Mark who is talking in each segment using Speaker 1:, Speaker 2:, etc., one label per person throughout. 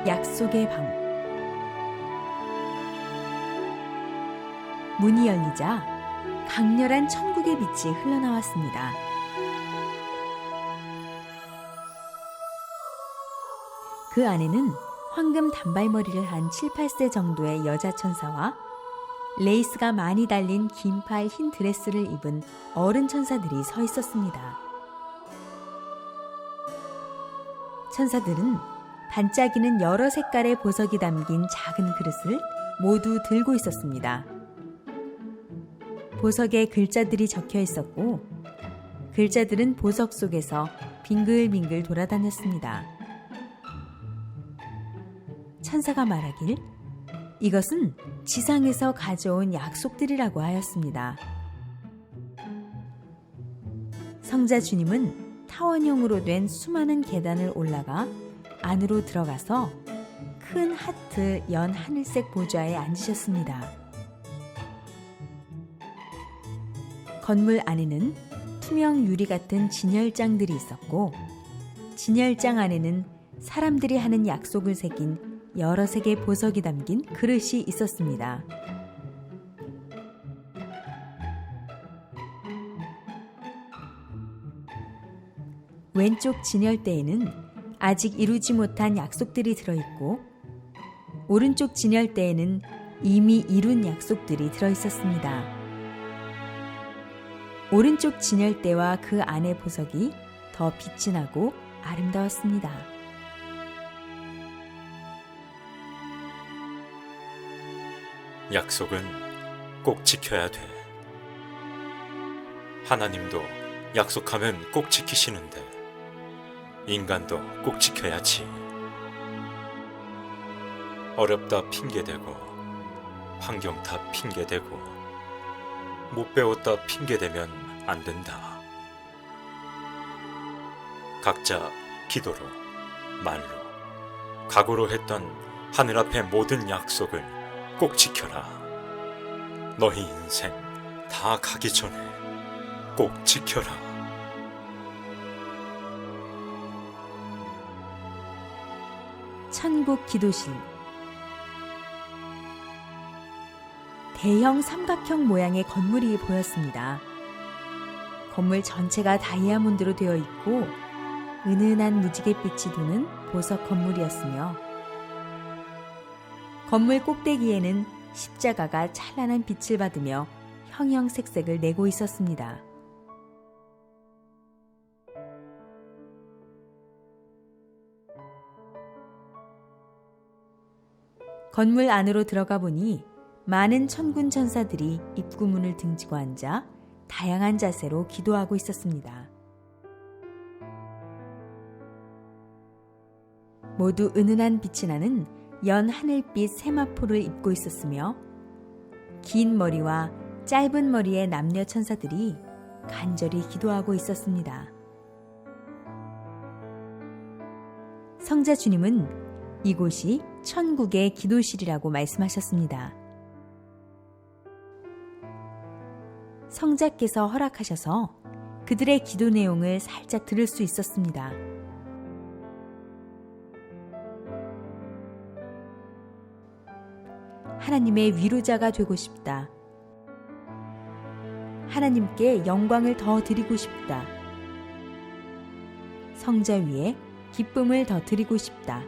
Speaker 1: 약속의 방. 문이 열리자 강렬한 천국의 빛이 흘러나왔습니다. 그 안에는 황금 단발머리를 한 7, 8세 정도의 여자 천사와 레이스가 많이 달린 긴팔 흰 드레스를 입은 어른 천사들이 서 있었습니다. 천사들은 반짝이는 여러 색깔의 보석이 담긴 작은 그릇을 모두 들고 있었습니다. 보석에 글자들이 적혀 있었고 글자들은 보석 속에서 빙글빙글 돌아다녔습니다. 천사가 말하길 이것은 지상에서 가져온 약속들이라고 하였습니다. 성자 주님은 타원형으로 된 수많은 계단을 올라가 안으로 들어가서 큰 하트 연 하늘색 보좌에 앉으셨습니다. 건물 안에는 투명 유리 같은 진열장들이 있었고 진열장 안에는 사람들이 하는 약속을 새긴 여러 색의 보석이 담긴 그릇이 있었습니다. 왼쪽 진열대에는 아직 이루지 못한 약속들이 들어있고 오른쪽 진열대에는 이미 이룬 약속들이 들어있었습니다. 오른쪽 진열대와 그 안의 보석이 더 빛이 나고 아름다웠습니다.
Speaker 2: 약속은 꼭 지켜야 돼. 하나님도 약속하면 꼭 지키시는데 인간도 꼭 지켜야지. 어렵다 핑계대고 환경 다 핑계대고 못 배웠다 핑계대면 안 된다. 각자 기도로 말로 각오로 했던 하늘 앞의 모든 약속을 꼭 지켜라. 너희 인생 다 가기 전에 꼭 지켜라.
Speaker 1: 천국 기도실. 대형 삼각형 모양의 건물이 보였습니다. 건물 전체가 다이아몬드로 되어 있고 은은한 무지갯빛이 도는 보석 건물이었으며 건물 꼭대기에는 십자가가 찬란한 빛을 받으며 형형색색을 내고 있었습니다. 건물 안으로 들어가 보니 많은 천군 천사들이 입구문을 등지고 앉아 다양한 자세로 기도하고 있었습니다. 모두 은은한 빛이 나는 연 하늘빛 세마포를 입고 있었으며 긴 머리와 짧은 머리의 남녀 천사들이 간절히 기도하고 있었습니다. 성자 주님은 이곳이 천국의 기도실이라고 말씀하셨습니다. 성자께서 허락하셔서 그들의 기도 내용을 살짝 들을 수 있었습니다. 하나님의 위로자가 되고 싶다. 하나님께 영광을 더 드리고 싶다. 성자 위에 기쁨을 더 드리고 싶다.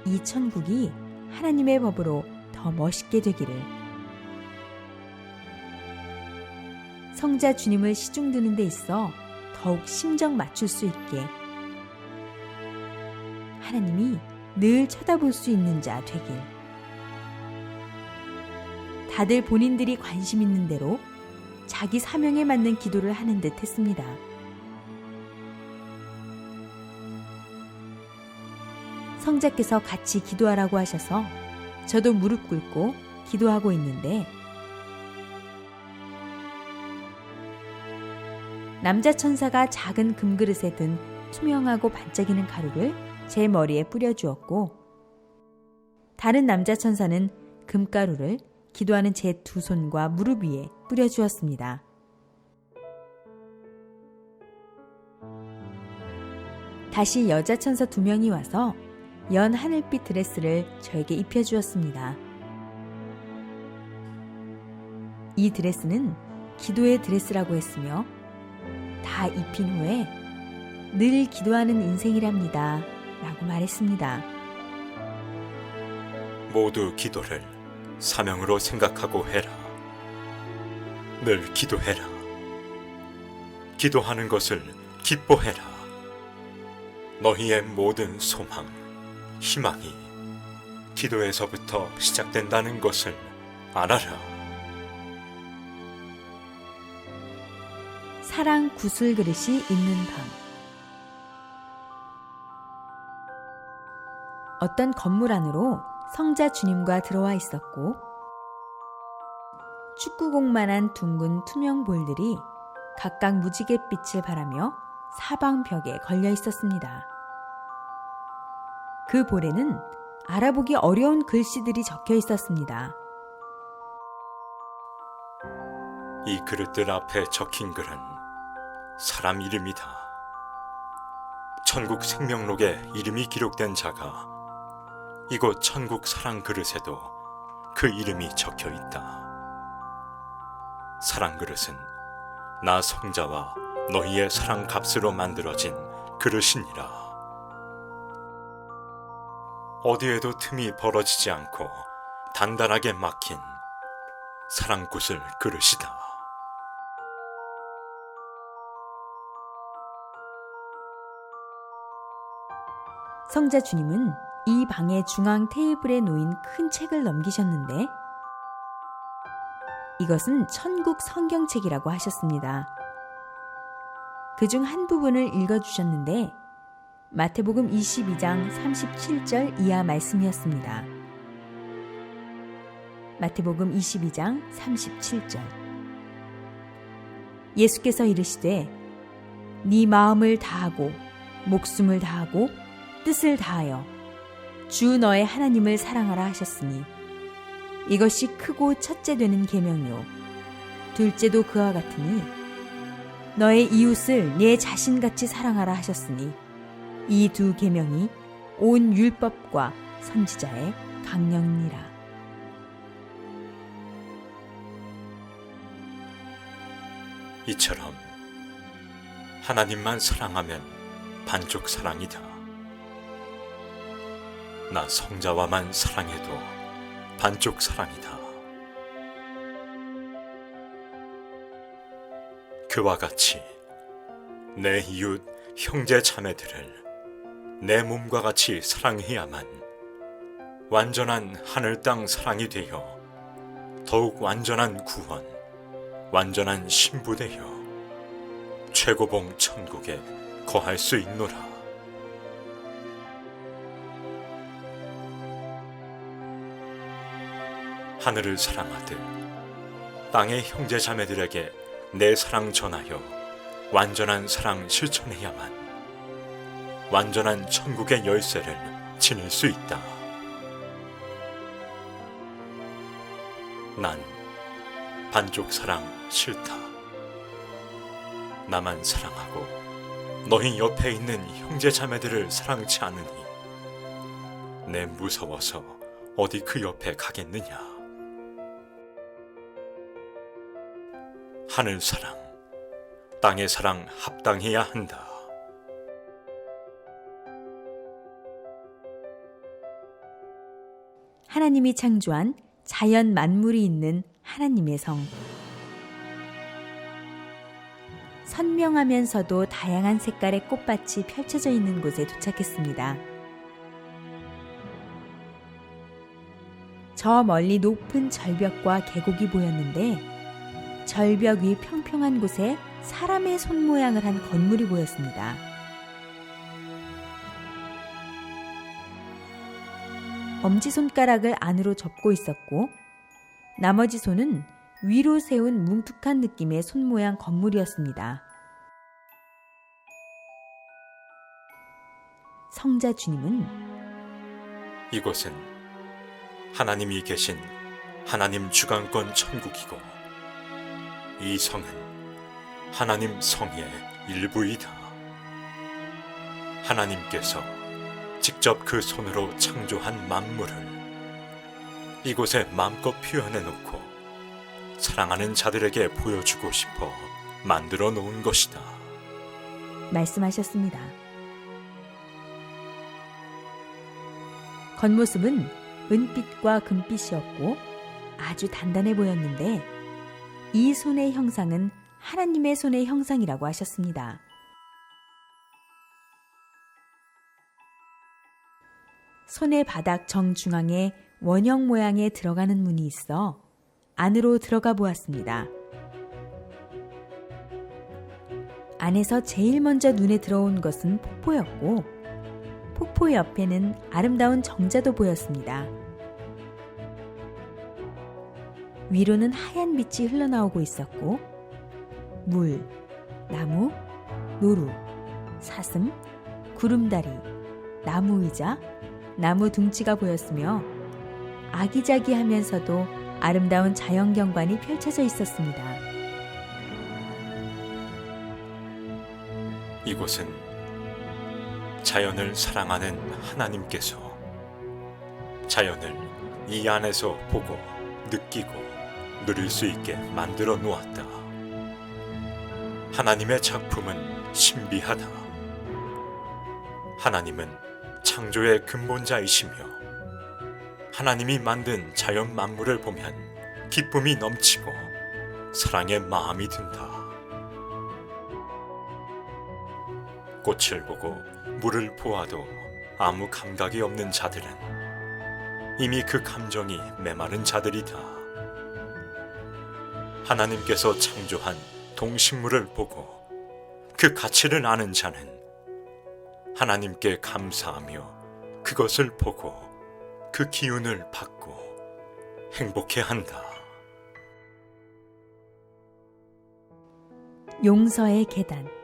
Speaker 1: 이 천국이 하나님의 법으로 더 멋있게 되기를. 성자 주님을 시중드는 데 있어 더욱 심정 맞출 수 있게 하나님이 늘 쳐다볼 수 있는 자 되길. 다들 본인들이 관심 있는 대로 자기 사명에 맞는 기도를 하는 듯 했습니다. 성자께서 같이 기도하라고 하셔서 저도 무릎 꿇고 기도하고 있는데 남자 천사가 작은 금그릇에 든 투명하고 반짝이는 가루를 제 머리에 뿌려주었고 다른 남자 천사는 금가루를 기도하는 제 두 손과 무릎 위에 뿌려주었습니다. 다시 여자 천사 2명이 와서 연 하늘빛 드레스를 저에게 입혀주었습니다. 이 드레스는 기도의 드레스라고 했으며 다 입힌 후에 늘 기도하는 인생이랍니다 라고 말했습니다.
Speaker 2: 모두 기도를 사명으로 생각하고 해라. 늘 기도해라. 기도하는 것을 기뻐해라. 너희의 모든 소망, 희망이 기도에서부터 시작된다는 것을 알아라.
Speaker 1: 사랑 구슬 그릇이 있는 방. 어떤 건물 안으로 성자 주님과 들어와 있었고 축구공만한 둥근 투명 볼들이 각각 무지갯 빛을 발하며 사방벽에 걸려 있었습니다. 그 볼에는 알아보기 어려운 글씨들이 적혀 있었습니다.
Speaker 2: 이 그릇들 앞에 적힌 글은 사람 이름이다. 천국 생명록에 이름이 기록된 자가 이곳 천국 사랑 그릇에도 그 이름이 적혀 있다. 사랑 그릇은 나 성자와 너희의 사랑 값으로 만들어진 그릇이니라. 어디에도 틈이 벌어지지 않고 단단하게 막힌 사랑구슬 그릇이다.
Speaker 1: 성자 주님은 이 방의 중앙 테이블에 놓인 큰 책을 넘기셨는데 이것은 천국 성경책이라고 하셨습니다. 그중 한 부분을 읽어주셨는데 마태복음 22장 37절 이하 말씀이었습니다. 마태복음 22장 37절. 예수께서 이르시되 네 마음을 다하고 목숨을 다하고 뜻을 다하여 주 너의 하나님을 사랑하라 하셨으니 이것이 크고 첫째 되는 계명이요 둘째도 그와 같으니 너의 이웃을 네 자신같이 사랑하라 하셨으니 이 두 계명이 온 율법과 선지자의 강령이니라.
Speaker 2: 이처럼 하나님만 사랑하면 반쪽 사랑이다. 나 성자와만 사랑해도 반쪽 사랑이다. 그와 같이 내 이웃 형제 자매들을 내 몸과 같이 사랑해야만 완전한 하늘 땅 사랑이 되어 더욱 완전한 구원, 완전한 신부되어 최고봉 천국에 거할 수 있노라. 하늘을 사랑하듯 땅의 형제 자매들에게 내 사랑 전하여 완전한 사랑 실천해야만 완전한 천국의 열쇠를 지닐 수 있다. 난 반쪽 사랑 싫다. 나만 사랑하고 너희 옆에 있는 형제 자매들을 사랑치 않으니 내 무서워서 어디 그 옆에 가겠느냐. 하늘 사랑, 땅의 사랑 합당해야 한다.
Speaker 1: 하나님이 창조한 자연 만물이 있는 하나님의 성. 선명하면서도 다양한 색깔의 꽃밭이 펼쳐져 있는 곳에 도착했습니다. 저 멀리 높은 절벽과 계곡이 보였는데 절벽 위 평평한 곳에 사람의 손 모양을 한 건물이 보였습니다. 엄지손가락을 안으로 접고 있었고 나머지 손은 위로 세운 뭉툭한 느낌의 손 모양 건물이었습니다. 성자 주님은
Speaker 2: 이곳은 하나님이 계신 하나님 주관권 천국이고 이 성은 하나님 성의 일부이다. 하나님께서 직접 그 손으로 창조한 만물을 이곳에 마음껏 표현해 놓고 사랑하는 자들에게 보여주고 싶어 만들어 놓은 것이다.
Speaker 1: 말씀하셨습니다. 겉모습은 은빛과 금빛이었고 아주 단단해 보였는데 이 손의 형상은 하나님의 손의 형상이라고 하셨습니다. 손의 바닥 정중앙에 원형 모양의 들어가는 문이 있어 안으로 들어가 보았습니다. 안에서 제일 먼저 눈에 들어온 것은 폭포였고 폭포 옆에는 아름다운 정자도 보였습니다. 위로는 하얀 빛이 흘러나오고 있었고 물, 나무, 노루, 사슴, 구름다리, 나무 의자, 나무 둥치가 보였으며 아기자기하면서도 아름다운 자연경관이 펼쳐져 있었습니다.
Speaker 2: 이곳은 자연을 사랑하는 하나님께서 자연을 이 안에서 보고 느끼고 누릴 수 있게 만들어 놓았다. 하나님의 작품은 신비하다. 하나님은 창조의 근본자이시며 하나님이 만든 자연 만물을 보면 기쁨이 넘치고 사랑의 마음이 든다. 꽃을 보고 물을 보아도 아무 감각이 없는 자들은 이미 그 감정이 메마른 자들이다. 하나님께서 창조한 동식물을 보고 그 가치를 아는 자는 하나님께 감사하며 그것을 보고 그 기운을 받고 행복해한다.
Speaker 1: 용서의 계단.